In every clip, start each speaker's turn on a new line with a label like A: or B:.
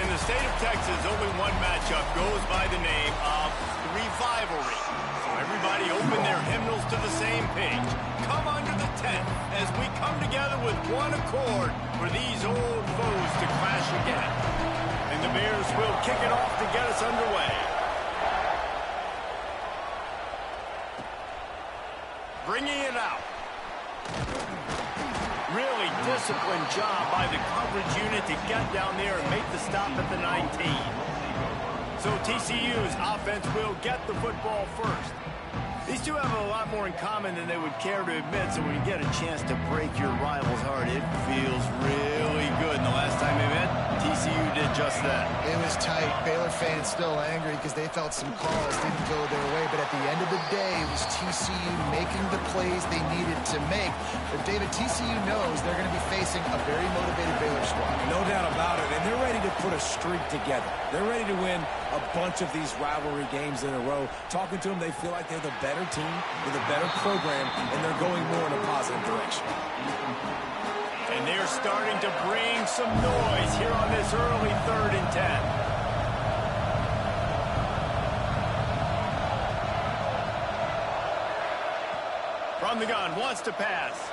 A: In the state of Texas, only one matchup goes by the name of rivalry. So everybody open their hymnals to the same page. Come under the tent as we come together with one accord for these old foes to clash again. And the Bears will kick it off to get us underway. Bringing it out. Really disciplined job by the coverage unit to get down there and make the stop at the 19. So TCU's offense will get the football first. These two have a lot more in common than they would care to admit, so when you get a chance to break your rival's heart, it feels really good. And the last time they met, TCU did just that.
B: It was tight. Baylor fans still angry because they felt some calls didn't go their way, but at the end of the day, it was TCU making the plays they needed to make. But David, TCU knows they're going to be facing a very motivated Baylor squad.
C: No doubt about it, and they're ready to put a streak together. They're ready to win a bunch of these rivalry games in a row. Talking to them, they feel like they're the better team with a better program, and they're going more in a positive direction.
A: And they're starting to bring some noise here on this early 3rd and 10. From the gun, wants to pass.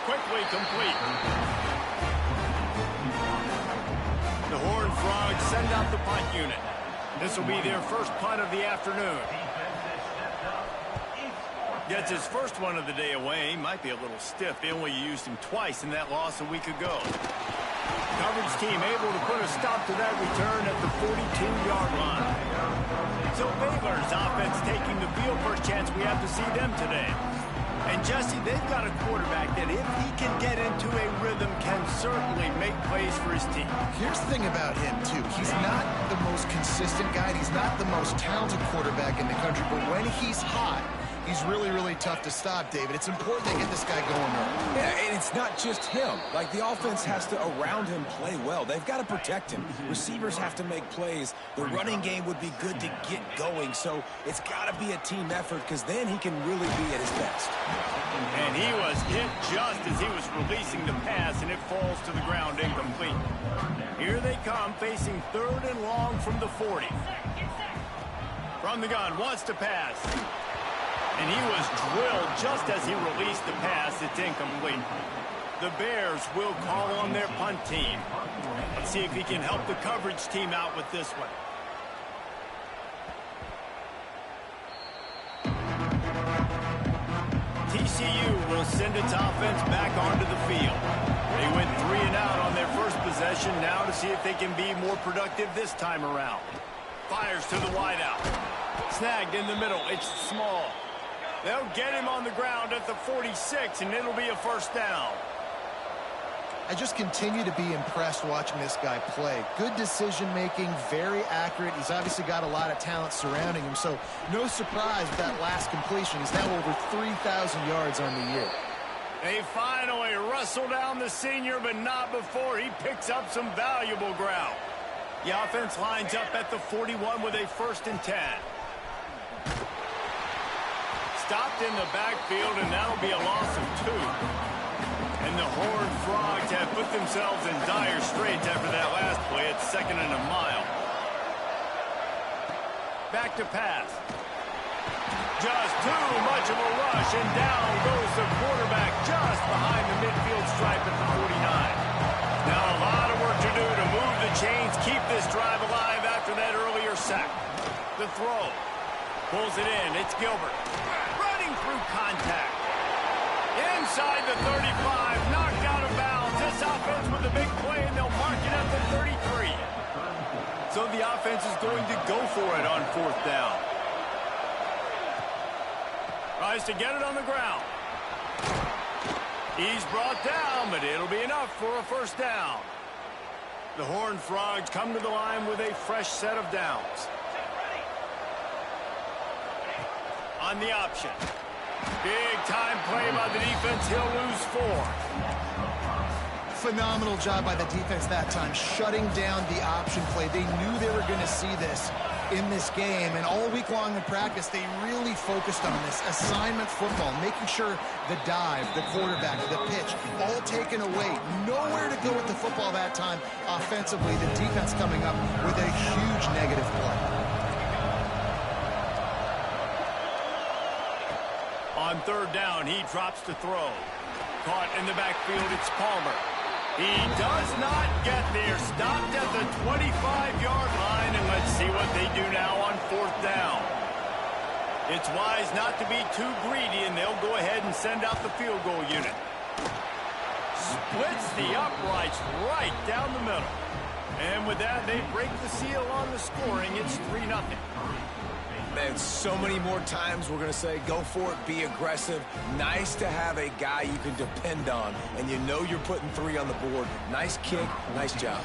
A: Quickly complete. The Horned Frogs send out the punt unit. This will be their first punt of the afternoon. Gets his first one of the day away. Might be a little stiff. They only used him twice in that loss a week ago. Coverage team able to put a stop to that return at the 42-yard line. So Baylor's offense taking the field. First chance we have to see them today. And Jesse, they've got a quarterback that if he can get into a rhythm can certainly make plays for his team.
B: Here's the thing about him, too. He's not the most consistent guy. He's not the most talented quarterback in the country. But when he's hot, he's really, really tough to stop, David. It's important to get this guy going early.
C: Yeah, and it's not just him. Like, the offense has to, around him, play well. They've got to protect him. Receivers have to make plays. The running game would be good to get going. So it's got to be a team effort because then he can really be at his best.
A: And he was hit just as he was releasing the pass, and it falls to the ground incomplete. Here they come, facing 3rd and long from the 40. From the gun, wants to pass. And he was drilled just as he released the pass. It's incomplete. The Bears will call on their punt team. Let's see if he can help the coverage team out with this one. TCU will send its offense back onto the field. They went 3 and out on their first possession. Now to see if they can be more productive this time around. Fires to the wideout. Snagged in the middle. It's small. They'll get him on the ground at the 46, and it'll be a first down.
B: I just continue to be impressed watching this guy play. Good decision-making, very accurate. He's obviously got a lot of talent surrounding him, so no surprise with that last completion. He's now over 3,000 yards on the year.
A: They finally wrestle down the senior, but not before he picks up some valuable ground. The offense lines up at the 41 with a 1st and 10. Stopped in the backfield, and that'll be a loss of 2. And the Horned Frogs have put themselves in dire straits after that last play at 2nd and a mile. Back to pass. Just too much of a rush, and down goes the quarterback just behind the midfield stripe at the 49. Now a lot of work to do to move the chains, keep this drive alive after that earlier sack. The throw. Pulls it in. It's Gilbert. Running through contact. Inside the 35. Knocked out of bounds. This offense with a big play, and they'll mark it at the 33. So the offense is going to go for it on 4th down. Tries to get it on the ground. He's brought down, but it'll be enough for a first down. The Horned Frogs come to the line with a fresh set of downs. On the option. Big time play by the defense. He'll lose 4.
B: Phenomenal job by the defense that time, shutting down the option play. They knew they were going to see this. in this game. And all week long in practice, they really focused on this assignment football, making sure the dive, the quarterback, the pitch, all taken away. Nowhere to go with the football that time offensively. The defense coming up with a huge negative play.
A: On third down, he drops to throw. Caught in the backfield, it's Palmer. He does not get there. Stopped at the 25-yard line, and let's see what they do now on fourth down. It's wise not to be too greedy, and they'll go ahead and send out the field goal unit. Splits the uprights right down the middle. And with that, they break the seal on the scoring. It's 3-0.
C: Man, so many more times we're going to say, go for it, be aggressive. Nice to have a guy you can depend on, and you know you're putting 3 on the board. Nice kick, nice job.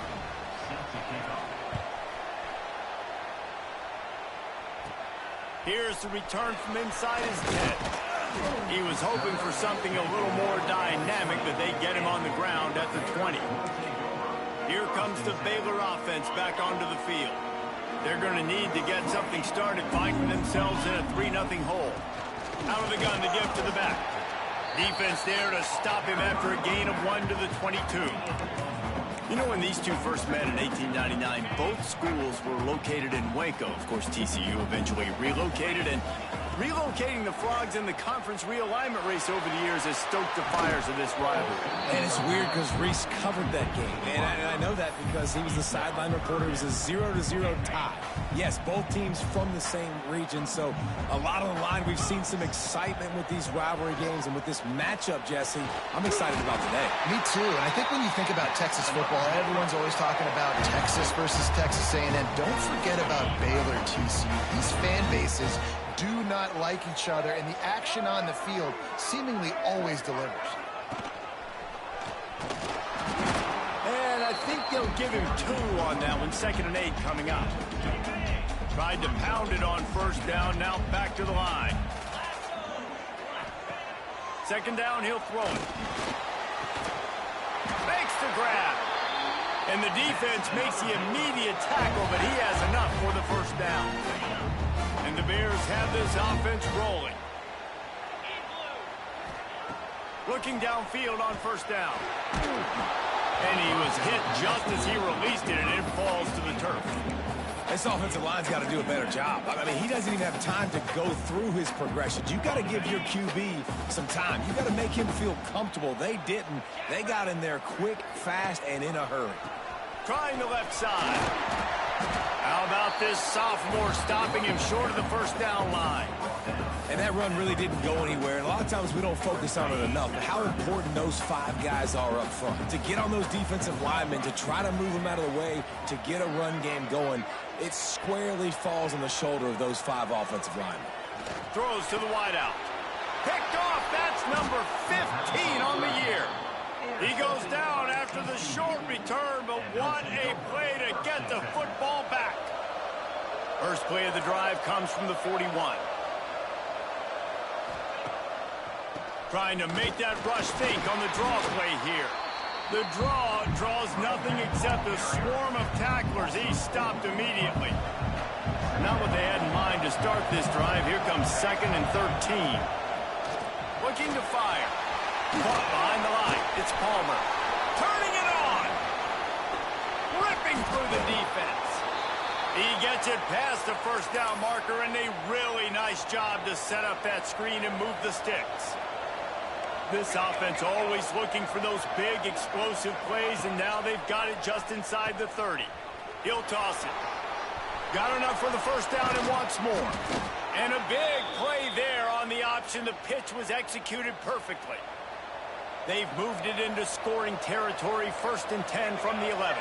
A: Here's the return from inside his 10. He was hoping for something a little more dynamic, but they get him on the ground at the 20. Here comes the Baylor offense back onto the field. They're going to need to get something started, finding themselves in a 3-0 hole. Out of the gun to give to the back. Defense there to stop him after a gain of 1 to the 22. You know, when these two first met in 1899, both schools were located in Waco. Of course, TCU eventually relocated, and relocating the Frogs in the conference realignment race over the years has stoked the fires of this rivalry.
C: And it's weird because Reese covered that game. And I know that because he was the sideline reporter. It was a 0-0 tie. Yes, both teams from the same region. So a lot on the line. We've seen some excitement with these rivalry games. And with this matchup, Jesse, I'm excited about today.
B: Me too. And I think when you think about Texas football, everyone's always talking about Texas versus Texas A&M. Don't forget about Baylor TCU. These fan bases do not like each other, and the action on the field seemingly always delivers.
A: And I think they'll give him 2 on that one. 2nd and 8 coming up. Tried to pound it on first down, now back to the line. 2nd down, he'll throw it. Makes the grab. And the defense makes the immediate tackle, but he has enough for the first down. And the Bears have this offense rolling. Looking downfield on first down. And he was hit just as he released it, and it falls to the turf.
C: This offensive line's got to do a better job. I mean, he doesn't even have time to go through his progressions. You've got to give your QB some time. You've got to make him feel comfortable. They didn't. They got in there quick, fast, and in a hurry.
A: Trying the left side. How about this sophomore stopping him short of the first down line?
C: And that run really didn't go anywhere. And a lot of times we don't focus on it enough. But how important those 5 guys are up front. To get on those defensive linemen, to try to move them out of the way, to get a run game going, it squarely falls on the shoulder of those 5 offensive linemen.
A: Throws to the wideout. Picked off. That's number 15 on the year. He goes down after the short return, but what a play to get the football back. First play of the drive comes from the 41. Trying to make that rush think on the draw play here. The draw draws nothing except a swarm of tacklers. He stopped immediately. Not what they had in mind to start this drive. Here comes 2nd and 13. Looking to fire. Caught behind the line. It's Palmer. Turning it on. Ripping through the defense. He gets it past the first down marker, and a really nice job to set up that screen and move the sticks. This offense always looking for those big, explosive plays, and now they've got it just inside the 30. He'll toss it. Got enough for the first down and wants more. And a big play there on the option. The pitch was executed perfectly. They've moved it into scoring territory, 1st and 10 from the 11.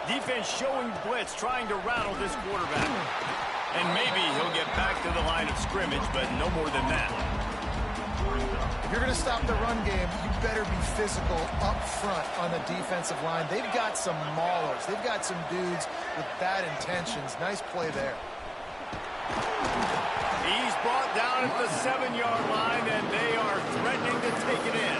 A: Defense showing blitz, trying to rattle this quarterback. And maybe he'll get back to the line of scrimmage, but no more than that.
B: If you're going to stop the run game, you better be physical up front on the defensive line. They've got some maulers. They've got some dudes with bad intentions. Nice play there.
A: He's brought down at the 7-yard line, and they are threatening to take it in.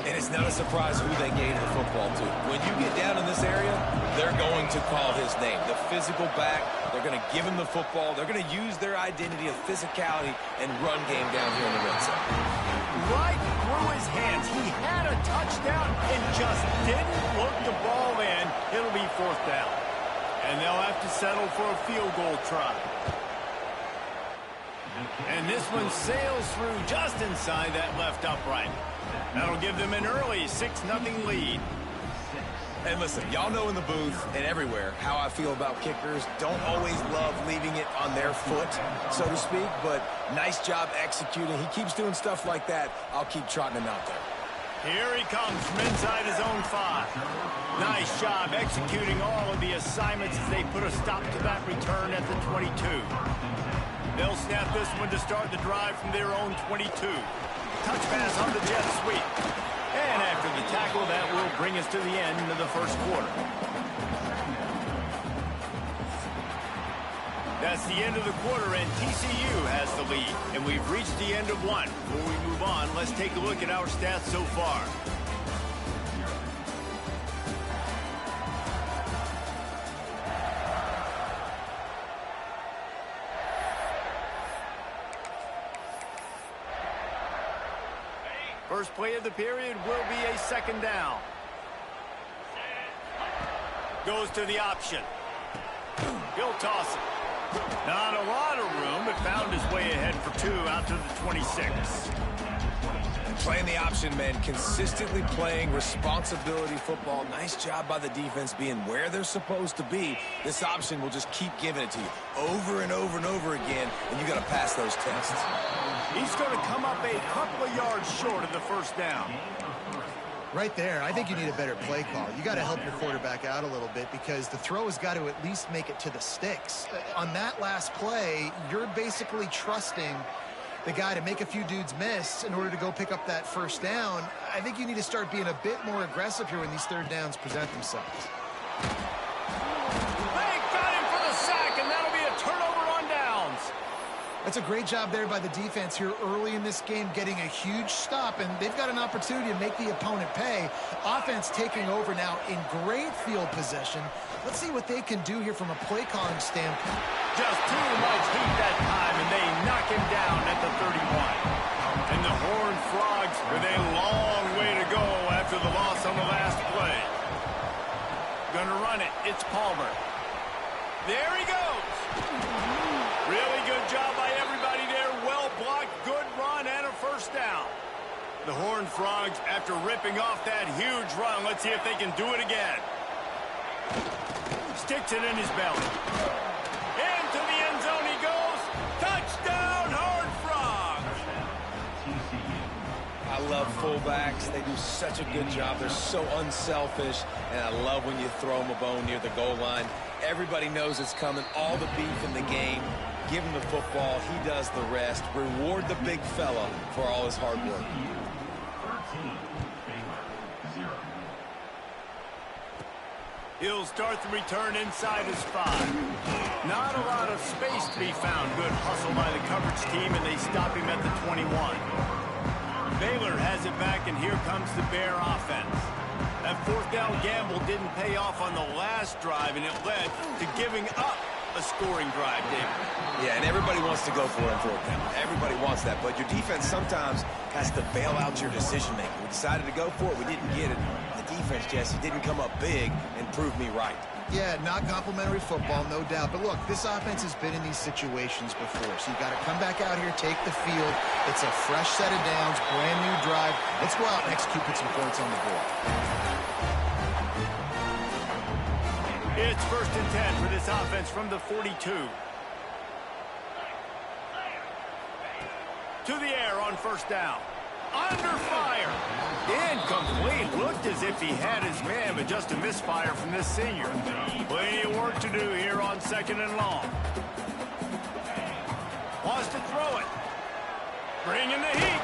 C: And It's not a surprise who they gave the football to. When you get down in this area, they're going to call his name. The physical back, they're going to give him the football. They're going to use their identity of physicality and run game down here in the red zone.
A: Right through his hands. He had a touchdown and just didn't look the ball in. It'll be 4th down. And they'll have to settle for a field goal try. And this one sails through just inside that left upright. That'll give them an early 6-0 lead.
C: And listen, y'all know in the booth and everywhere how I feel about kickers. Don't always love leaving it on their foot, so to speak, but nice job executing. He keeps doing stuff like that. I'll keep trotting him out there.
A: Here he comes from inside his own 5. Nice job executing all of the assignments as they put a stop to that return at the 22. They'll snap this one to start the drive from their own 22. Touch pass on the jet sweep. And after the tackle, that will bring us to the end of the first quarter. That's the end of the quarter, and TCU has the lead. And we've reached the end of one. Before we move on, let's take a look at our stats so far. First play of the period will be a 2nd down. Goes to the option. He'll toss it. Not a lot of room, but found his way ahead for 2 out to the 26.
C: Playing the option, man, consistently playing responsibility football. Nice job by the defense being where they're supposed to be. This option will just keep giving it to you over and over and over again, and you got to pass those tests.
A: He's going to come up a couple of yards short of the 1st down.
B: Right there, I think you need a better play call. You got to help your quarterback out a little bit because the throw has got to at least make it to the sticks. On that last play, you're basically trusting the guy to make a few dudes miss in order to go pick up that 1st down. I think you need to start being a bit more aggressive here when these 3rd downs present themselves.
A: They got him for the sack, and that'll be a turnover on downs.
B: That's a great job there by the defense here early in this game, getting a huge stop, and they've got an opportunity to make the opponent pay. Offense taking over now in great field position. Let's see what they can do here from a play calling standpoint.
A: Just too much heat that time, and they knock him down at the 31. And the Horned Frogs with a long way to go after the loss on the last play. Gonna run it. It's Palmer. There he goes. Really good job by everybody there. Well blocked, good run, and a 1st down. The Horned Frogs, after ripping off that huge run, let's see if they can do it again. Sticks it in his belly. Into the end zone he goes. Touchdown, Horned Frogs!
C: I love fullbacks. They do such a good job. They're so unselfish, and I love when you throw them a bone near the goal line. Everybody knows it's coming. All the beef in the game. Give him the football. He does the rest. Reward the big fella for all his hard work.
A: He'll start the return inside his 5. Not a lot of space to be found. Good hustle by the coverage team, and they stop him at the 21. Baylor has it back, and here comes the Bear offense. That 4th down gamble didn't pay off on the last drive, and it led to giving up a scoring drive, David.
C: Yeah, and everybody wants to go for it on 4th down. Everybody wants that, but your defense sometimes has to bail out your decision-making. We decided to go for it. We didn't get it. The defense, Jesse, didn't come up big and prove me right.
B: Yeah, not complimentary football, no doubt. But look, this offense has been in these situations before. So you've got to come back out here, take the field. It's a fresh set of downs, brand new drive. Let's go out and execute, put some points on the board.
A: It's 1st and 10 for this offense from the 42. To the air on 1st down. Under fire. Incomplete. Looked as if he had his man, but just a misfire from this senior. Plenty of work to do here on 2nd and long. Wants to throw it. Bringing the heat.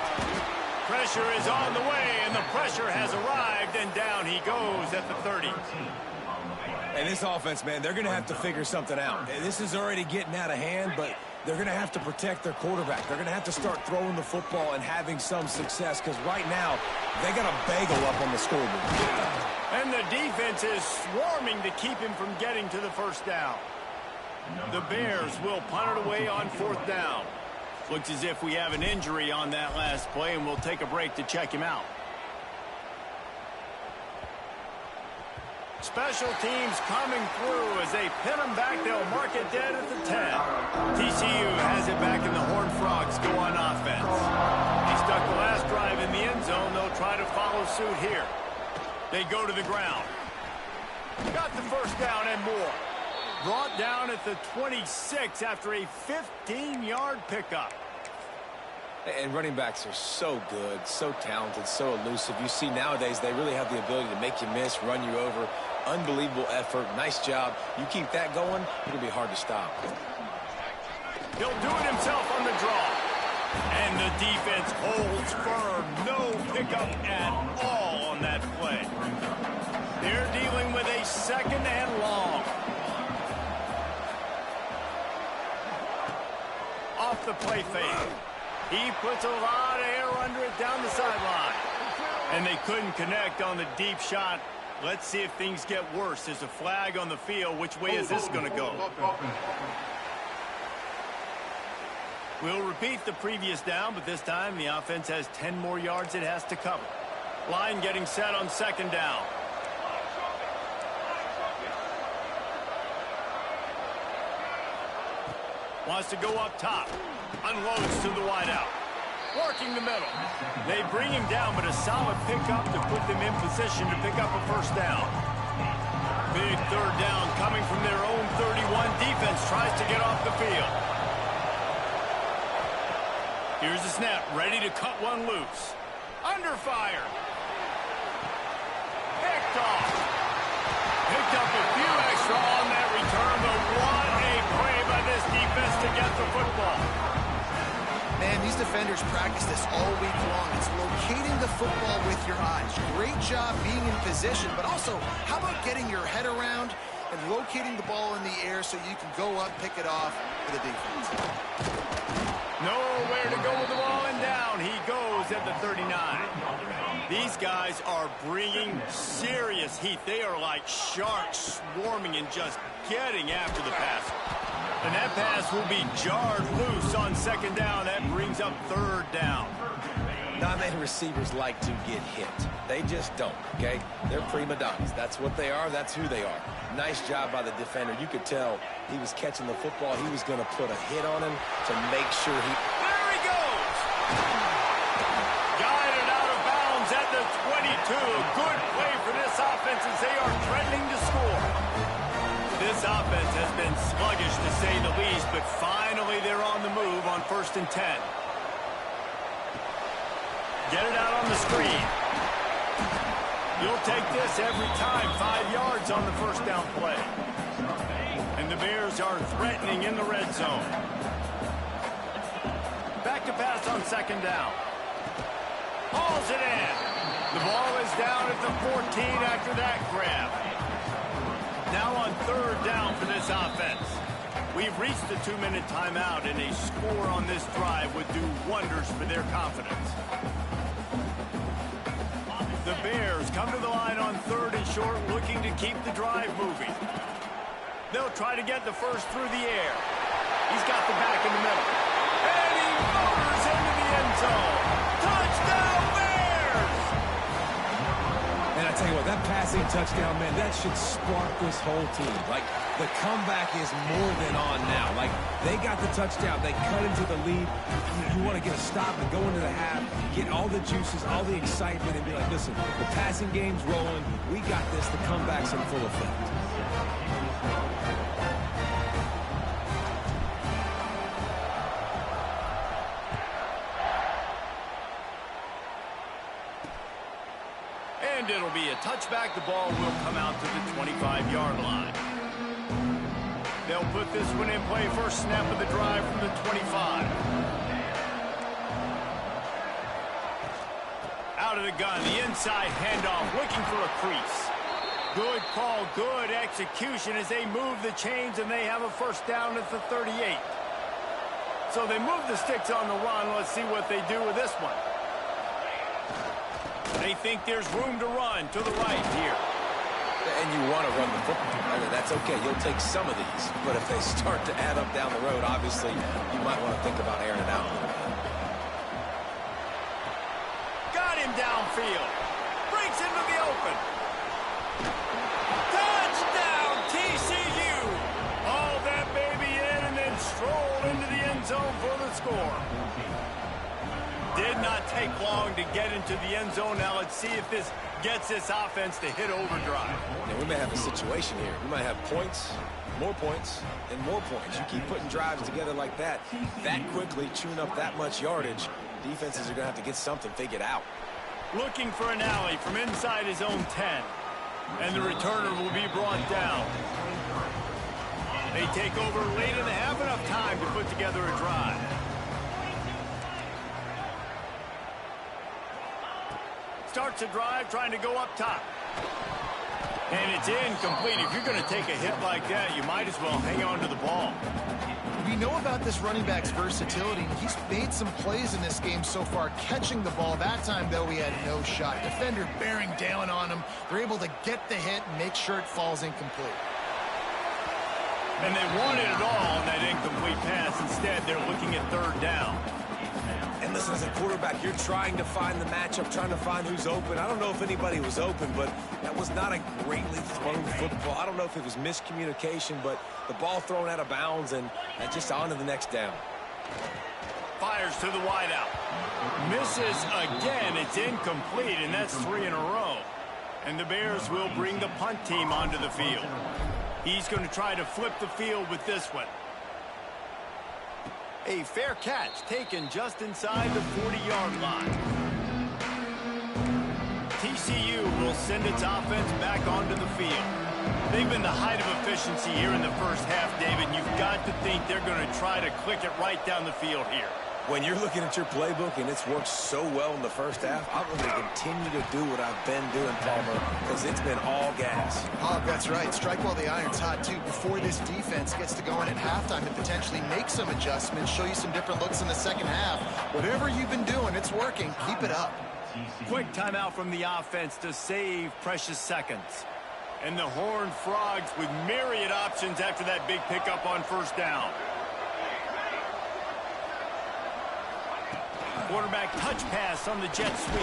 A: Pressure is on the way, and the pressure has arrived, and down he goes at the 30.
C: And this offense, man, they're going to have to figure something out. This is already getting out of hand, but they're going to have to protect their quarterback. They're going to have to start throwing the football and having some success because right now they got a bagel up on the scoreboard.
A: And the defense is swarming to keep him from getting to the first down. The Bears will punt it away on 4th down. Looks as if we have an injury on that last play, and we'll take a break to check him out. Special teams coming through as they pin him back. They'll mark it dead at the 10. TCU has it back, and the Horned Frogs go on offense. He stuck the last drive in the end zone. They'll try to follow suit here. They go to the ground. Got the first down and more. Brought down at the 26 after a 15-yard pickup.
C: And running backs are so good, so talented, so elusive. You see nowadays they really have the ability to make you miss, run you over. Unbelievable effort. Nice job. You keep that going, it'll be hard to stop.
A: He'll do it himself on the draw. And the defense holds firm. No pickup at all on that play. They're dealing with a 2nd and long. Off the play fake. He puts a lot of air under it down the sideline. And they couldn't connect on the deep shot. Let's see if things get worse. There's a flag on the field. Which way is this going to go? We'll repeat the previous down, but this time the offense has 10 more yards it has to cover. Line getting set on 2nd down. Wants to go up top. Unloads to the wideout. Working the middle. They bring him down, but a solid pickup to put them in position to pick up a first down. Big 3rd down coming from their own 31. Defense tries to get off the field. Here's the snap. Ready to cut one loose. Under fire. Picked off. Picked up a few extra on that return, but what a play by this defense to get the football.
B: Man, these defenders practice this all week long. It's locating the football with your eyes. Great job being in position, but also, how about getting your head around and locating the ball in the air so you can go up, pick it off for the defense.
A: Nowhere to go with the ball, and down he goes at the 39. These guys are bringing serious heat. They are like sharks swarming and just getting after the passer. And that pass will be jarred loose on 2nd down. That brings up 3rd down.
C: Not many receivers like to get hit. They just don't, okay? They're prima donnas. That's what they are. That's who they are. Nice job by the defender. You could tell he was catching the football. He was going to put a hit on him to make sure he...
A: There he goes! Guided out of bounds at the 22. A good play for this offense as they are threatening to score. This offense has been sluggish to say the least, but finally they're on the move on 1st and 10. Get it out on the screen. You'll take this every time. 5 yards on the first down play. And the Bears are threatening in the red zone. Back to pass on 2nd down. Hauls it in. The ball is down at the 14 after that grab. Now on 3rd down for this offense. We've reached the 2-minute timeout, and a score on this drive would do wonders for their confidence. The Bears come to the line on 3rd and short, looking to keep the drive moving. They'll try to get the first through the air. He's got the back in the middle. And he motors into the end zone. Touchdown, Bears!
C: And I tell you what, that passing touchdown, man, that should spark this whole team. Like, the comeback is more than on now. Like, they got the touchdown. They cut into the lead. You want to get a stop and go into the half, get all the juices, all the excitement, and be like, listen, the passing game's rolling. We got this. The comeback's in full effect.
A: And it'll be a touchback. The ball will come out to the 25-yard line. They'll put this one in play. First snap of the drive from the 25. Out of the gun, the inside handoff, looking for a crease. Good call, good execution as they move the chains, and they have a first down at the 38. So they move the sticks on the run. Let's see what they do with this one. They think there's room to run to the right here.
C: And you want to run the football. I mean, that's okay. You'll take some of these. But if they start to add up down the road, obviously, you might want to think about airing it out.
A: Got him downfield. Breaks into the open. Touchdown, TCU. Haul that baby in and then stroll into the end zone for the score. Did not take long to get into the end zone. Now let's see if this gets this offense to hit overdrive.
C: And we may have a situation here. We might have points, and more points. You keep putting drives together like that quickly, chewing up that much yardage, defenses are going to have to get something figured out.
A: Looking for an alley from inside his own 10. And the returner will be brought down. They take over late in the half, enough time to put together a drive. Starts a drive trying to go up top. And it's incomplete. If you're going to take a hit like that, you might as well hang on to the ball.
B: We know about this running back's versatility. He's made some plays in this game so far, catching the ball. That time, though, he had no shot. Defender bearing down on him. They're able to get the hit and make sure it falls incomplete.
A: And they wanted it all on that incomplete pass. Instead, they're looking at third down.
C: And listen, as a quarterback, you're trying to find the matchup, trying to find who's open. I don't know if anybody was open, but that was not a greatly thrown football. I don't know if it was miscommunication, but the ball thrown out of bounds and just on to the next down.
A: Fires to the wideout. Misses again. It's incomplete, and that's 3 in a row. And the Bears will bring the punt team onto the field. He's going to try to flip the field with this one. A fair catch taken just inside the 40-yard line. TCU will send its offense back onto the field. They've been the height of efficiency here in the first half, David. You've got to think they're going to try to click it right down the field here.
C: When you're looking at your playbook and it's worked so well in the first half, I'm going to continue to do what I've been doing, Palmer, because it's been all gas.
B: Oh, that's right. Strike while the iron's hot, too, before this defense gets to go in at halftime and potentially make some adjustments, show you some different looks in the second half. Whatever you've been doing, it's working. Keep it up.
A: Quick timeout from the offense to save precious seconds. And the Horned Frogs with myriad options after that big pickup on first down. Quarterback touch pass on the jet sweep.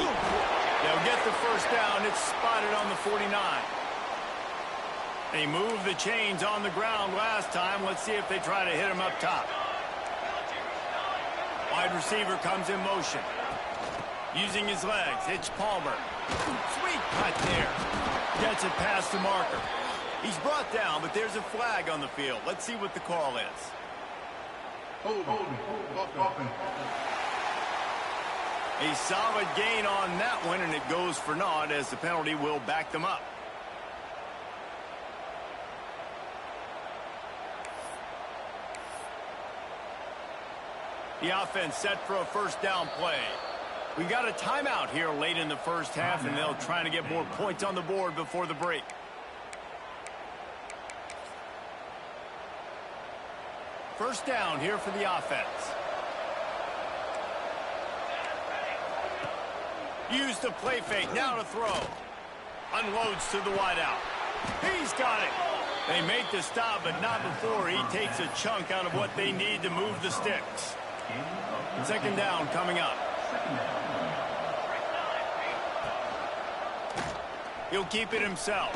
A: They'll get the first down. It's spotted on the 49. They moved the chains on the ground last time. Let's see if they try to hit him up top. Wide receiver comes in motion. Using his legs. It's Palmer. Sweet cut there. Gets it past the marker. He's brought down, but there's a flag on the field. Let's see what the call is. A solid gain on that one, and it goes for naught as the penalty will back them up. The offense set for a first down play. We got a timeout here late in the first half, and they'll try to get more points on the board before the break. First down here for the offense. Use the play fake, now to throw. Unloads to the wideout. He's got it. They make the stop, but not before he takes a chunk out of what they need to move the sticks. Second down coming up. He'll keep it himself.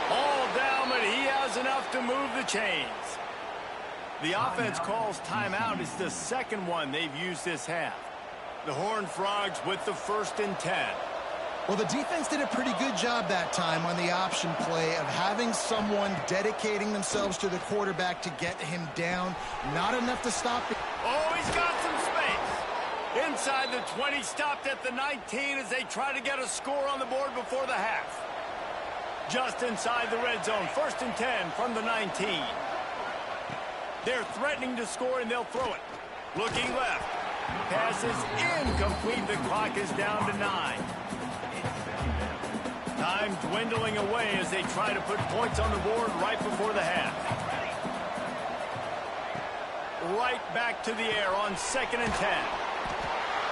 A: All down, but he has enough to move the chains. The offense calls timeout. It's the second one they've used this half. The Horned Frogs with the 1st and 10.
B: Well, the defense did a pretty good job that time on the option play of having someone dedicating themselves to the quarterback to get him down. Not enough to stop it.
A: Oh, he's got some space. Inside the 20, stopped at the 19 as they try to get a score on the board before the half. Just inside the red zone, 1st and 10 from the 19. They're threatening to score, and they'll throw it. Looking left. Pass is incomplete. The clock is down to 9. Time dwindling away as they try to put points on the board right before the half. right back to the air on 2nd and 10.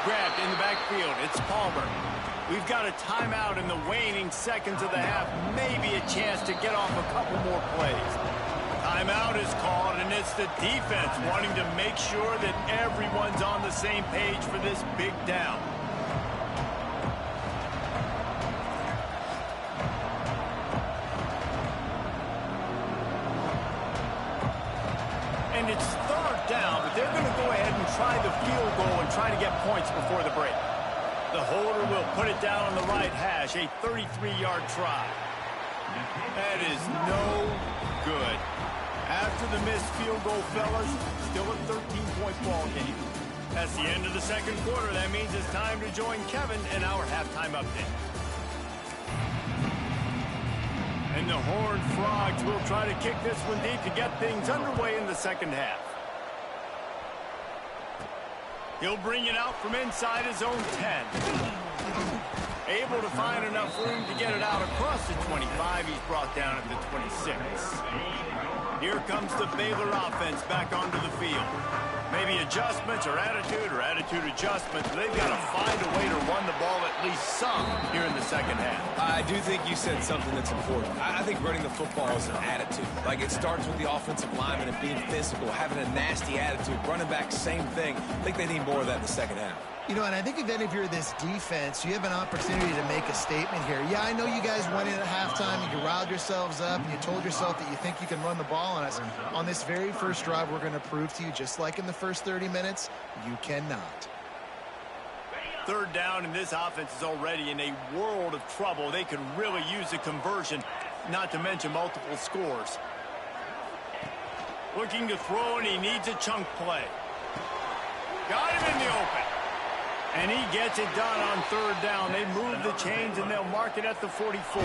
A: Grabbed in the backfield. It's Palmer. We've got a timeout in the waning seconds of the half. Maybe a chance to get off a couple more plays. Timeout is called, and it's the defense wanting to make sure that everyone's on the same page for this big down. And it's 3rd down, but they're going to go ahead and try the field goal and try to get points before the break. The holder will put it down on the right hash, a 33-yard try. That is no good. After the missed field goal, fellas, still a 13-point ball game. That's the end of the 2nd quarter. That means it's time to join Kevin in our halftime update. And the Horned Frogs will try to kick this one deep to get things underway in the 2nd half. He'll bring it out from inside his own 10. Able to find enough room to get it out across the 25. He's brought down at the 26. Here comes the Baylor offense back onto the field. Maybe adjustments or attitude adjustments. They've got to find a way to run the ball at least some here in the 2nd half.
C: I do think you said something that's important. I think running the football is an attitude. Like, it starts with the offensive lineman and being physical, having a nasty attitude. Running back, same thing. I think they need more of that in the 2nd half.
B: You know, and I think if you're this defense, you have an opportunity to make a statement here. Yeah, I know you guys went in at halftime and you riled yourselves up and you told yourself that you think you can run the ball on us. On this very first drive, we're going to prove to you, just like in the first 30 minutes, you cannot.
A: 3rd down, and this offense is already in a world of trouble. They could really use a conversion, not to mention multiple scores. Looking to throw, and he needs a chunk play. Got him in the open. And he gets it done on 3rd down. They move the chains, and they'll mark it at the 44.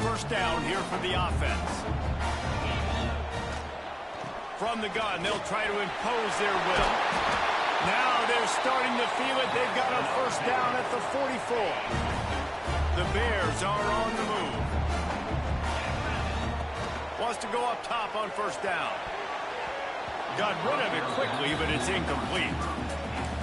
A: 1st down here for the offense. From the gun, they'll try to impose their will. Now they're starting to feel it. They've got a 1st down at the 44. The Bears are on the move. Wants to go up top on 1st down. Got rid of it quickly, but it's incomplete.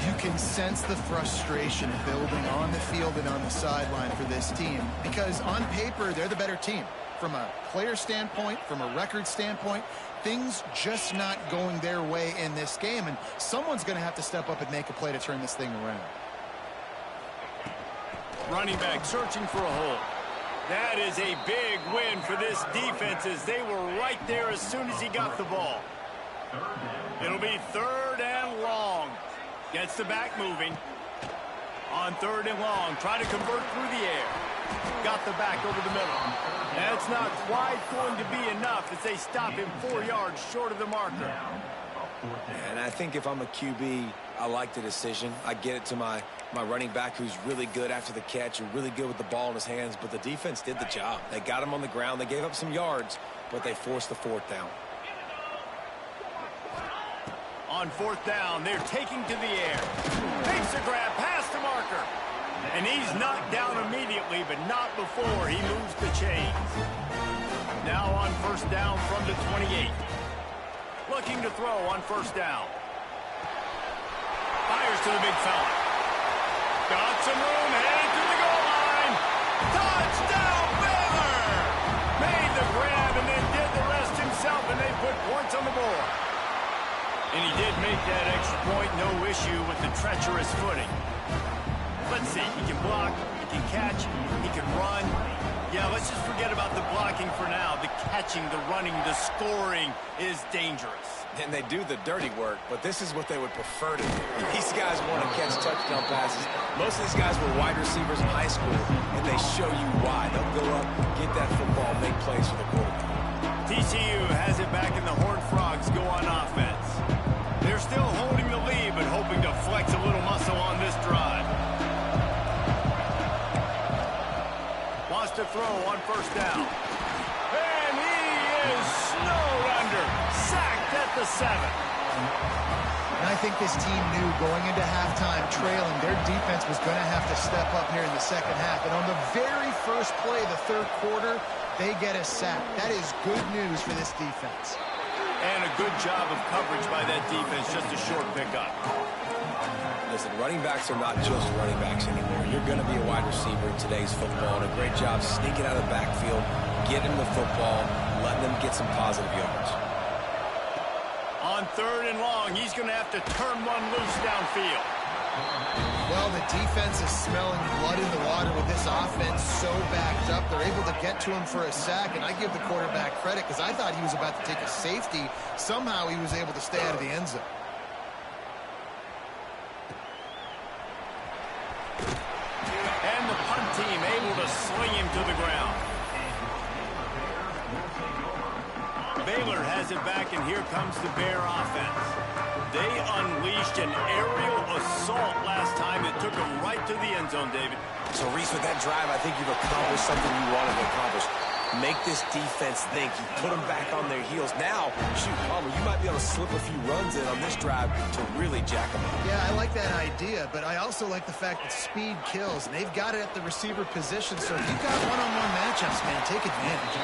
B: You can sense the frustration building on the field and on the sideline for this team because on paper, they're the better team. From a player standpoint, from a record standpoint, things just not going their way in this game, and someone's going to have to step up and make a play to turn this thing around.
A: Running back searching for a hole. That is a big win for this defense as they were right there as soon as he got the ball. It'll be 3rd and long. Gets the back moving. On 3rd and long, trying to convert through the air. Got the back over the middle. That's not quite going to be enough as they stop him 4 yards short of the marker.
C: And I think if I'm a QB, I like the decision. I get it to my running back who's really good after the catch and really good with the ball in his hands, but the defense did the job. They got him on the ground. They gave up some yards, but they forced the 4th down.
A: On 4th down, they're taking to the air. Makes a grab past the marker. And he's knocked down immediately, but not before he moves the chains. Now on 1st down from the 28. Looking to throw on 1st down. Fires to the big fella. Got some room, headed to the goal line. Touchdown, Baylor! Made the grab and then did the rest himself, and they put points on the board. And he did make that extra point, no issue with the treacherous footing. Let's see, he can block, he can catch, he can run. Yeah, let's just forget about the blocking for now. The catching, the running, the scoring is dangerous.
C: And they do the dirty work, but this is what they would prefer to do. These guys want to catch touchdown passes. Most of these guys were wide receivers in high school, and they show you why. They'll go up, get that football, make plays for the quarterback.
A: TCU has it back, and the Horned Frogs go on offense. They're still holding the lead, but hoping to flex a little muscle on this drive. Wants to throw on 1st down. And he is snowed under. Sacked at the 7.
B: And I think this team knew going into halftime trailing, their defense was going to have to step up here in the 2nd half. And on the very first play of the 3rd quarter, they get a sack. That is good news for this defense.
A: And a good job of coverage by that defense, just a short pickup.
C: Listen, running backs are not just running backs anymore. You're going to be a wide receiver in today's football, and a great job sneaking out of the backfield, getting the football, letting them get some positive yards.
A: On 3rd and long, he's going to have to turn one loose downfield.
B: Well, the defense is smelling blood in the water with this offense so backed up. They're able to get to him for a sack, and I give the quarterback credit because I thought he was about to take a safety. Somehow he was able to stay out of the end zone.
A: And the punt team able to sling him to the ground. Baylor has it back, and here comes the Bear offense. They unleashed an aerial assault last time. It took them right to the end zone, David.
C: So, Reese, with that drive, I think you've accomplished something you wanted to accomplish. Make this defense think. You put them back on their heels. Now, shoot, Palmer, you might be able to slip a few runs in on this drive to really jack them up.
B: Yeah, I like that idea, but I also like the fact that speed kills, and they've got it at the receiver position, so if you've got one-on-one matchups, man, take advantage.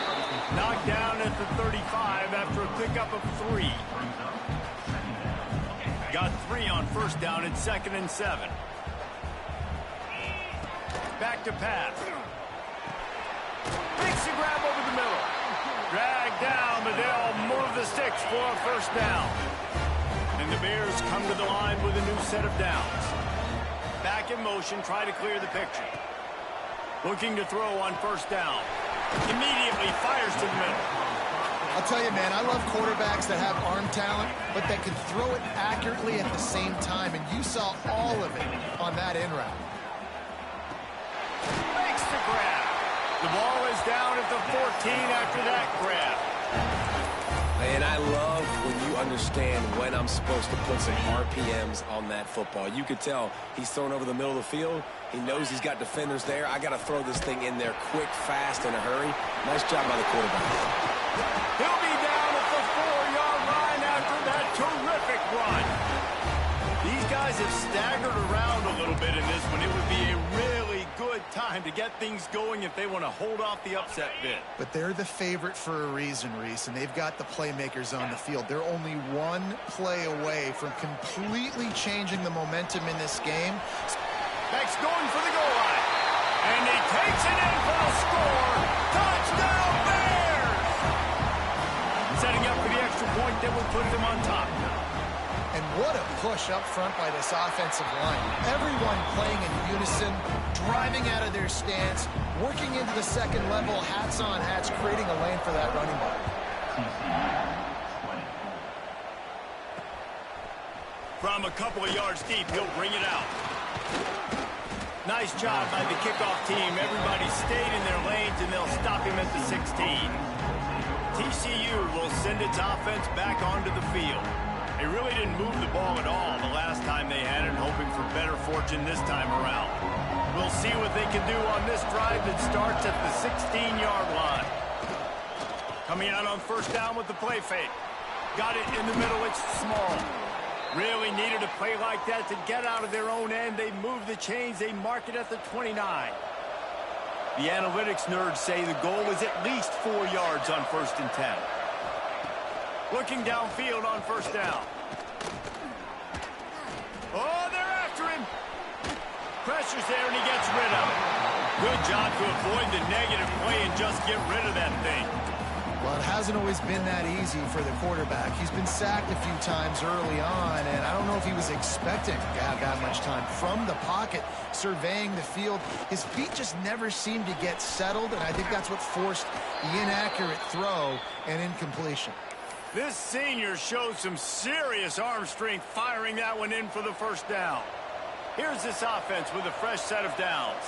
A: Knocked down at the 35 after a pickup of 3. Got 3 on 1st down at 2nd and 7. Back to pass. Makes the grab over the middle. Dragged down, but they'll move the sticks for a 1st down. And the Bears come to the line with a new set of downs. Back in motion, try to clear the picture. Looking to throw on 1st down. Immediately fires to the middle.
B: I'll tell you, man, I love quarterbacks that have arm talent, but that can throw it accurately at the same time, and you saw all of it on that in route.
A: Makes the grab. The ball is down at the 14 after that grab.
C: And I love when you understand when I'm supposed to put some RPMs on that football. You could tell he's thrown over the middle of the field. He knows he's got defenders there. I got to throw this thing in there quick, fast, in a hurry. Nice job by the quarterback.
A: He'll be down at the 4-yard line after that terrific run. These guys have staggered around a little bit in this one. It would be a really good time to get things going if they want to hold off the upset bid.
B: But they're the favorite for a reason, Reese, and they've got the playmakers on the field. They're only one play away from completely changing the momentum in this game.
A: Beck's going for the goal line. And he takes it in for the score. Touchdown, Bears! Setting up for the extra point that will put them on top.
B: And what a push up front by this offensive line. Everyone playing in unison, driving out of their stance, working into the 2nd level, hats on hats, creating a lane for that running back.
A: From a couple of yards deep, he'll bring it out. Nice job by the kickoff team. Everybody stayed in their lanes, and they'll stop him at the 16. TCU will send its offense back onto the field. They really didn't move the ball at all the last time they had it, hoping for better fortune this time around. We'll see what they can do on this drive that starts at the 16-yard line. Coming out on 1st down with the play fake. Got it in the middle. It's small. Really needed a play like that to get out of their own end. They move the chains. They mark it at the 29. The analytics nerds say the goal is at least 4 yards on 1st and 10. Looking downfield on 1st down. Oh, they're after him. Pressure's there, and he gets rid of it. Good job to avoid the negative play and just get rid of that thing.
B: Well, it hasn't always been that easy for the quarterback. He's been sacked a few times early on, and I don't know if he was expecting to have that much time. From the pocket, surveying the field, his feet just never seemed to get settled, and I think that's what forced the inaccurate throw and incompletion.
A: This senior shows some serious arm strength firing that one in for the 1st down. Here's this offense with a fresh set of downs.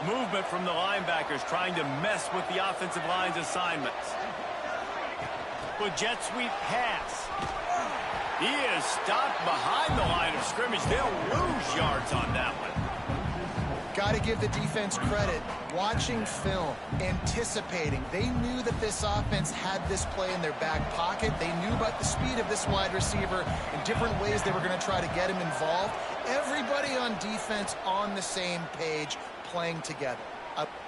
A: Movement from the linebackers trying to mess with the offensive line's assignments. With jet sweep pass. He is stopped behind the line of scrimmage. They'll lose yards on that one.
B: Got to give the defense credit. Watching film, anticipating. They knew that this offense had this play in their back pocket. They knew about the speed of this wide receiver and different ways they were going to try to get him involved. Everybody on defense on the same page, playing together.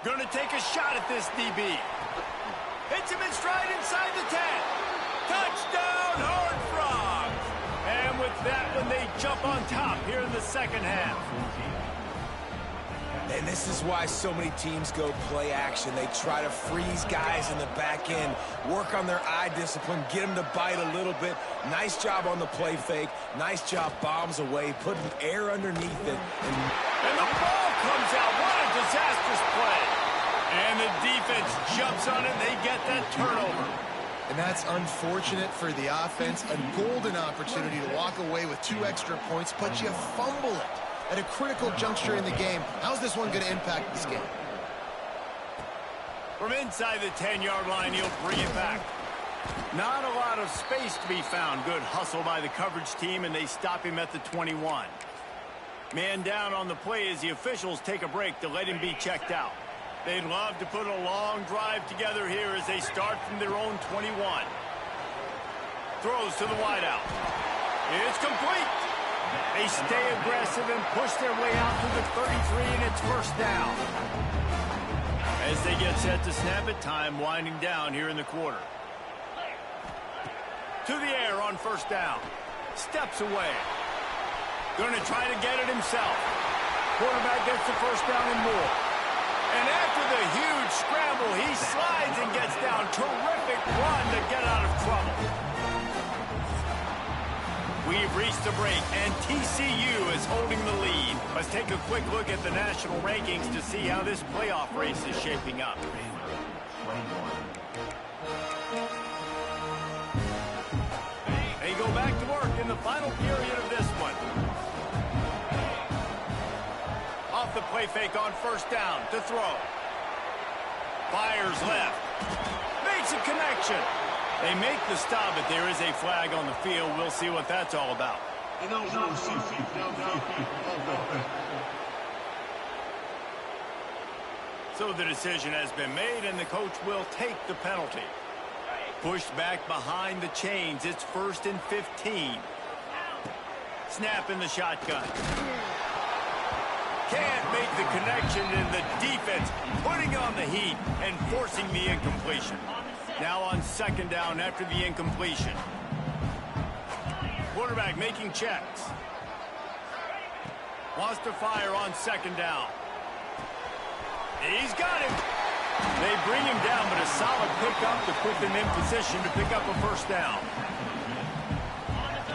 A: Going to take a shot at this DB. Hits him in stride inside the 10. Touchdown, Horned Frogs! And with that one, they jump on top here in the second half.
C: And this is why so many teams go play action. They try to freeze guys in the back end, work on their eye discipline, get them to bite a little bit. Nice job on the play fake. Nice job bombs away, putting air underneath it.
A: And the ball comes out. What a disastrous play. And the defense jumps on it, and they get that turnover.
B: And that's unfortunate for the offense. A golden opportunity to walk away with 2 extra points, but you fumble it at a critical juncture in the game. How's this one going to impact this game?
A: From inside the 10-yard line, he'll bring it back. Not a lot of space to be found. Good hustle by the coverage team, and they stop him at the 21. Man down on the play as the officials take a break to let him be checked out. They'd love to put a long drive together here as they start from their own 21. Throws to the wideout. It's complete. They stay aggressive and push their way out to the 33, and it's first down. As they get set to snap it, time winding down here in the quarter. To the air on first down. Steps away. Going to try to get it himself. Quarterback gets the first down and more. And after the huge scramble, he slides and gets down. Terrific run to get out of trouble. We've reached the break, and TCU is holding the lead. Let's take a quick look at the national rankings to see how this playoff race is shaping up. They go back to work in the final period of this one. Off the play fake on first down to throw. Fires left. Makes a connection. They make the stop, but there is a flag on the field. We'll see what that's all about. So the decision has been made, and the coach will take the penalty. Pushed back behind the chains. It's 1st and 15. Snap in the shotgun. Can't make the connection, and the defense putting on the heat and forcing the incompletion. Now on second down after the incompletion. Quarterback making checks. Wants to fire on second down. He's got him. They bring him down, but a solid pickup to put them in position to pick up a first down.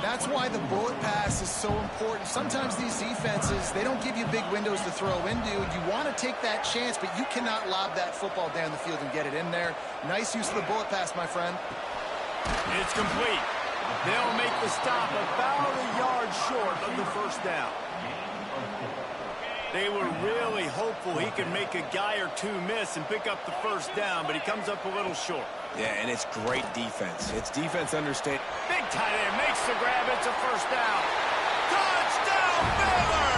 B: That's why the bullet pass is so important. Sometimes these defenses, they don't give you big windows to throw into. You want to take that chance, but you cannot lob that football down the field and get it in there. Nice use of the bullet pass, my friend.
A: It's complete. They'll make the stop about a yard short of the first down. They were really hopeful he could make a guy or two miss and pick up the first down, but he comes up a little short.
C: Yeah, and it's great defense. It's defense understand.
A: Big tight end makes the grab. It's a first down. Touchdown, Baylor!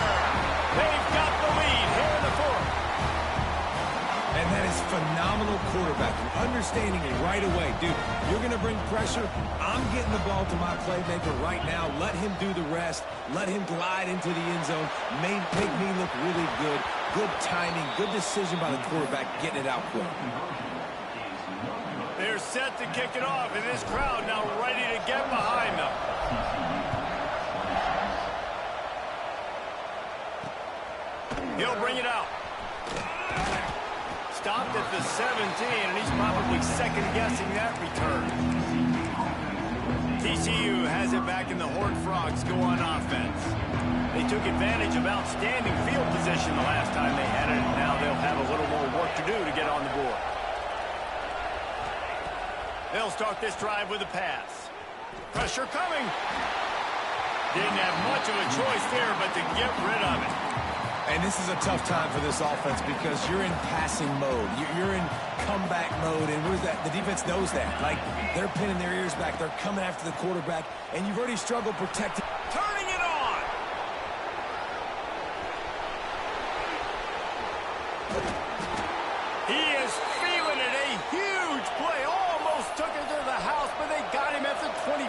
A: They've got the lead here in the fourth.
C: And that is phenomenal quarterbacking. Understanding it right away. Dude, you're going to bring pressure. I'm getting the ball to my playmaker right now. Let him do the rest. Let him glide into the end zone. Make me look really good. Good timing. Good decision by the quarterback getting it out quick.
A: They're set to kick it off, and this crowd now ready to get behind them. He'll bring it out. Stopped at the 17, and he's probably second-guessing that return. TCU has it back, and the Horned Frogs go on offense. They took advantage of outstanding field position the last time they had it, and now they'll have a little more work to do to get on the board. They'll start this drive with a pass. Pressure coming. Didn't have much of a choice there, but to get rid of it.
C: And this is a tough time for this offense because you're in passing mode. You're in comeback mode, and where's that? The defense knows that. Like, they're pinning their ears back. They're coming after the quarterback, and you've already struggled protecting.
A: Turning it on. He is feeling it. A huge play. Almost took it to the house, but they got him at the 24.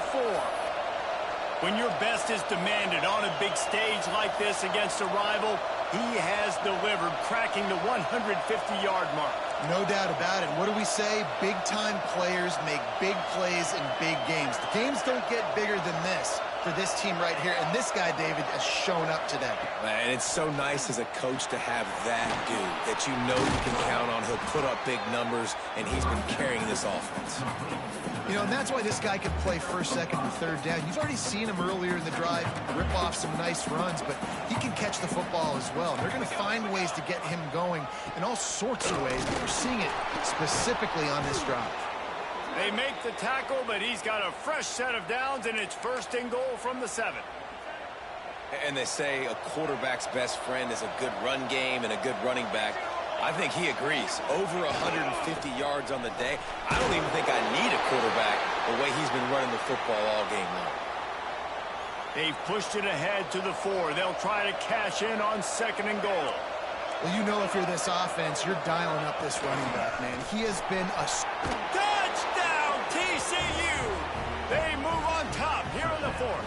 A: When your best is demanded on a big stage like this against a rival, he has delivered, cracking the 150-yard mark.
B: No doubt about it. What do we say? Big-time players make big plays in big games. The games don't get bigger than this for this team right here, and this guy, David, has shown up today.
C: Man, it's so nice as a coach to have that dude that you know you can count on. He'll put up big numbers, and he's been carrying this offense.
B: You know, and that's why this guy can play first, second, and third down. You've already seen him earlier in the drive rip off some nice runs, but he can catch the football as well. And they're going to find ways to get him going in all sorts of ways, but we're seeing it specifically on this drive.
A: They make the tackle, but he's got a fresh set of downs, and it's 1st and goal from the 7.
C: And they say a quarterback's best friend is a good run game and a good running back. I think he agrees. Over 150 yards on the day. I don't even think I need a quarterback the way he's been running the football all game long.
A: They've pushed it ahead to the 4. They'll try to cash in on 2nd and goal.
B: Well, you know if you're this offense, you're dialing up this running back, man. He has been a...
A: Touchdown, TCU! They move on top here in the 4th.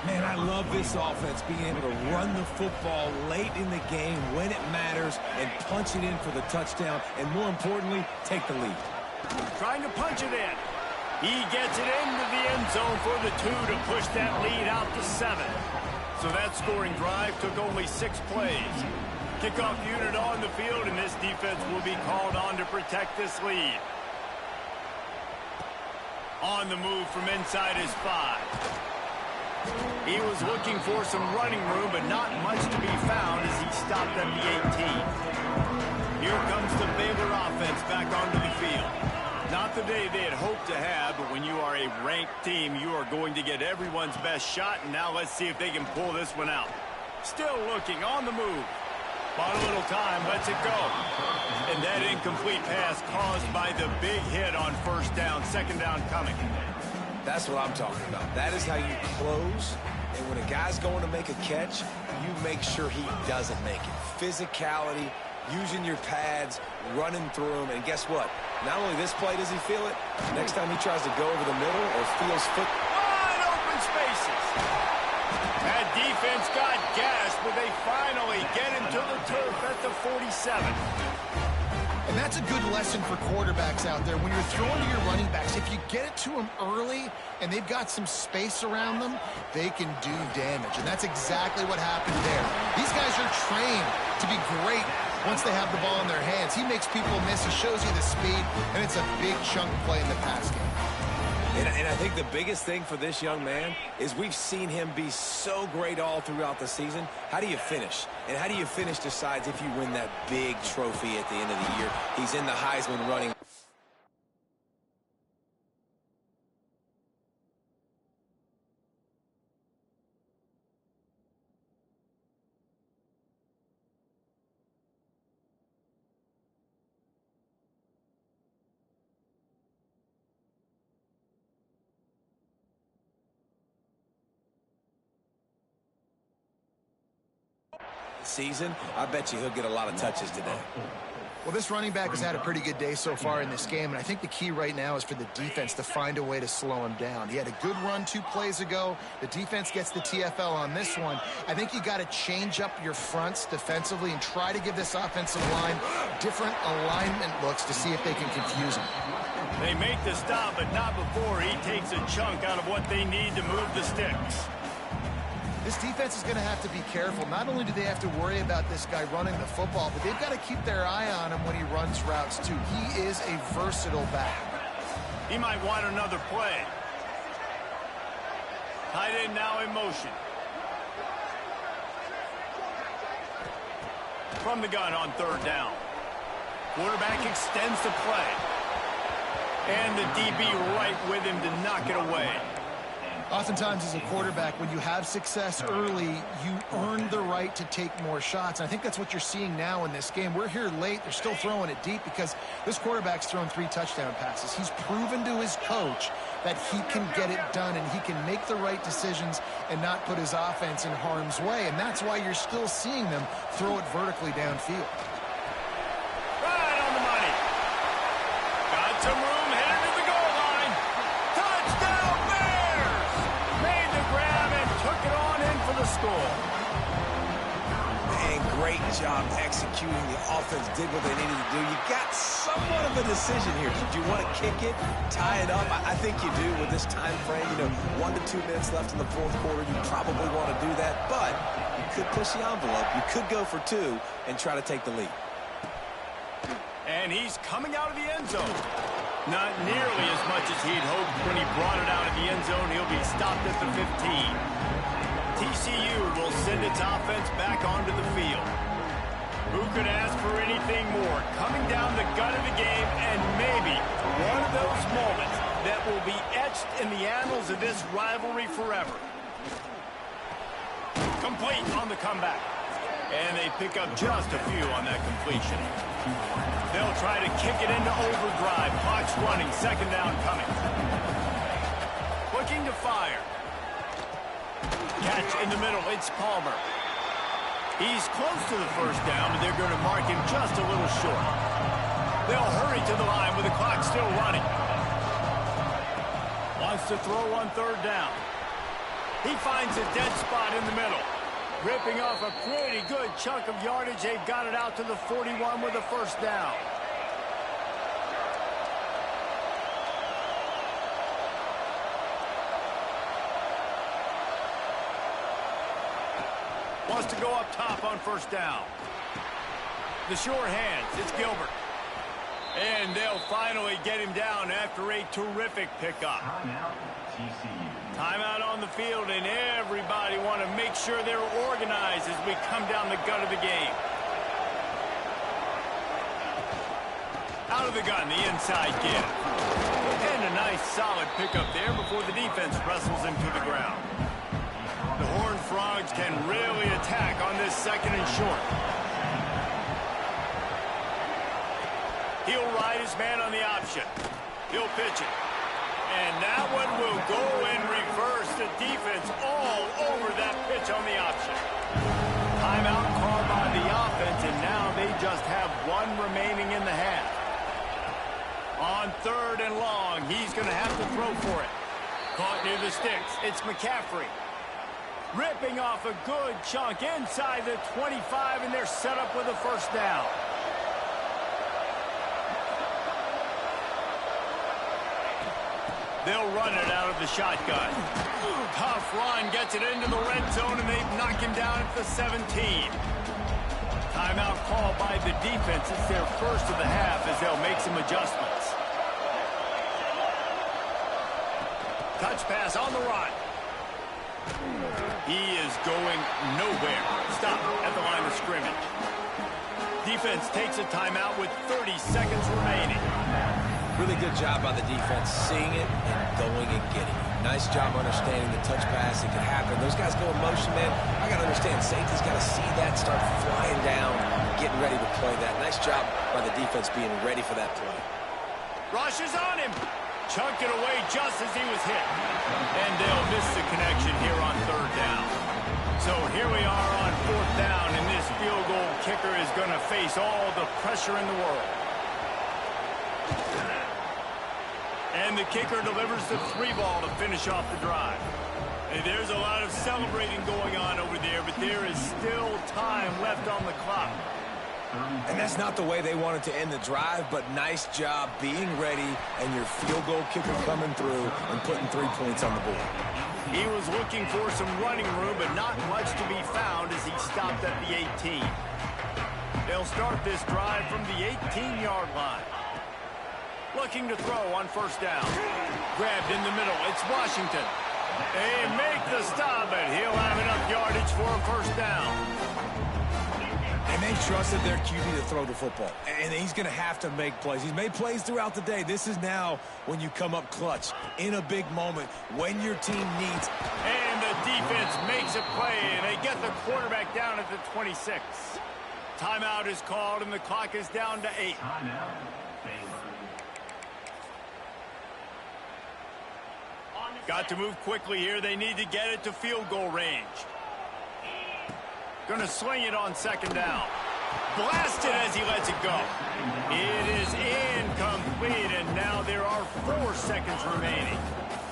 C: Man, I love this offense being able to run the football late in the game when it matters and punch it in for the touchdown and, more importantly, take the lead.
A: Trying to punch it in. He gets it into the end zone for the 2 to push that lead out to 7. So that scoring drive took only 6 plays. Kickoff unit on the field, and this defense will be called on to protect this lead. On the move from inside his 5. He was looking for some running room, but not much to be found as he stopped at the 18. Here comes the Baylor offense back onto the field. Not the day they had hoped to have, but when you are a ranked team, you are going to get everyone's best shot, and now let's see if they can pull this one out. Still looking on the move. Bought a little time, lets it go. And that incomplete pass caused by the big hit on 1st down, 2nd down coming.
C: That's what I'm talking about. That is how you close. And when a guy's going to make a catch, you make sure he doesn't make it. Physicality, using your pads, running through them. And guess what? Not only this play does he feel it, next time he tries to go over the middle or feels foot.
A: Wide open spaces. That defense got gassed, but they finally get him to the turf at the 47.
B: And that's a good lesson for quarterbacks out there. When you're throwing to your running backs, if you get it to them early and they've got some space around them, they can do damage. And that's exactly what happened there. These guys are trained to be great once they have the ball in their hands. He makes people miss. He shows you the speed, and it's a big chunk play in the pass game.
C: And I think the biggest thing for this young man is we've seen him be so great all throughout the season. How do you finish? And how do you finish decides if you win that big trophy at the end of the year. He's in the Heisman running. Season, I bet you he'll get a lot of touches today.
B: Well, this running back has had a pretty good day so far in this game, and I think the key right now is for the defense to find a way to slow him down. He had a good run 2 plays ago. The defense gets the TFL on this one. I think you got to change up your fronts defensively and try to give this offensive line different alignment looks to see if they can confuse him.
A: They make the stop, but not before he takes a chunk out of what they need to move the sticks.
B: This defense is going to have to be careful. Not only do they have to worry about this guy running the football, but they've got to keep their eye on him when he runs routes, too. He is a versatile back.
A: He might want another play. Tight end now in motion. From the gun on 3rd down. Quarterback extends the play. And the DB right with him to knock it away.
B: Oftentimes as a quarterback, when you have success early, you earn the right to take more shots. And I think that's what you're seeing now in this game. We're here late. They're still throwing it deep because this quarterback's thrown 3 touchdown passes. He's proven to his coach that he can get it done and he can make the right decisions and not put his offense in harm's way. And that's why you're still seeing them throw it vertically downfield.
A: Right on the money. Got some room headed to the goal line. Touchdown Bears! Made the grab and took it on in for the score.
C: And great job executing. The offense did what they needed to do. You got somewhat of a decision here. Do you want to kick it, tie it up? I think you do with this time frame. 1 to 2 minutes left in the fourth quarter. You probably want to do that, but you could push the envelope. You could go for 2 and try to take the lead.
A: And he's coming out of the end zone. Not nearly as much as he'd hoped when he brought it out of the end zone. He'll be stopped at the 15. TCU will send its offense back onto the field. Who could ask for anything more? Coming down the gut of the game, and maybe one of those moments that will be etched in the annals of this rivalry forever. Complete on the comeback. And they pick up just a few on that completion. They'll try to kick it into overdrive. Clock's running. Second down coming. Looking to fire. Catch in the middle. It's Palmer. He's close to the first down, but they're going to mark him just a little short. They'll hurry to the line with the clock still running. Wants to throw on third down. He finds a dead spot in the middle. Ripping off a pretty good chunk of yardage. They've got it out to the 41 with a first down. Wants to go up top on first down. The sure hands. It's Gilbert. And they'll finally get him down after a terrific pickup. Timeout on the field, and everybody want to make sure they're organized as we come down the gut of the game. Out of the gun, the inside give. And a nice solid pickup there before the defense wrestles him to the ground. The Horned Frogs can really attack on this second and short. He'll ride his man on the option. He'll pitch it. And that one will go in reverse. The defense all over that pitch on the option. Timeout called by the offense, and now they just have one remaining in the half. On third and long, he's going to have to throw for it. Caught near the sticks. It's McCaffrey. Ripping off a good chunk inside the 25, and they're set up with a first down. They'll run it out of the shotgun. Tough run, gets it into the red zone, and they've knocked him down at the 17. Timeout called by the defense. It's their first of the half as they'll make some adjustments. Touch pass on the run. He is going nowhere. Stop at the line of scrimmage. Defense takes a timeout with 30 seconds remaining.
C: Really good job by the defense, seeing it and going and getting it. Nice job understanding the touch pass. It can happen. Those guys go in motion, man. I got to understand, safety's got to see that, start flying down, getting ready to play that. Nice job by the defense being ready for that play.
A: Rush is on him. Chunked it away just as he was hit. And they'll miss the connection here on third down. So here we are on fourth down, and this field goal kicker is going to face all the pressure in the world. And the kicker delivers the 3-ball to finish off the drive. And there's a lot of celebrating going on over there, but there is still time left on the clock.
C: And that's not the way they wanted to end the drive, but nice job being ready and your field goal kicker coming through and putting 3 points on the board.
A: He was looking for some running room, but not much to be found as he stopped at the 18. They'll start this drive from the 18-yard line. Looking to throw on first down. Grabbed in the middle. It's Washington. They make the stop, and he'll have enough yardage for a first down.
C: And they trusted their QB to throw the football. And he's going to have to make plays. He's made plays throughout the day. This is now when you come up clutch in a big moment when your team needs.
A: And the defense makes a play, and they get the quarterback down at the 26. Timeout is called, and the clock is down to 8. Got to move quickly here. They need to get it to field goal range. Going to sling it on second down. Blasted as he lets it go. It is incomplete, and now there are 4 seconds remaining.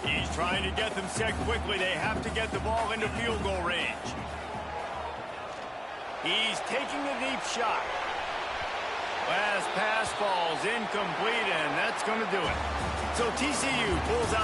A: He's trying to get them set quickly. They have to get the ball into field goal range. He's taking a deep shot. Last pass falls incomplete, and that's going to do it. So TCU pulls out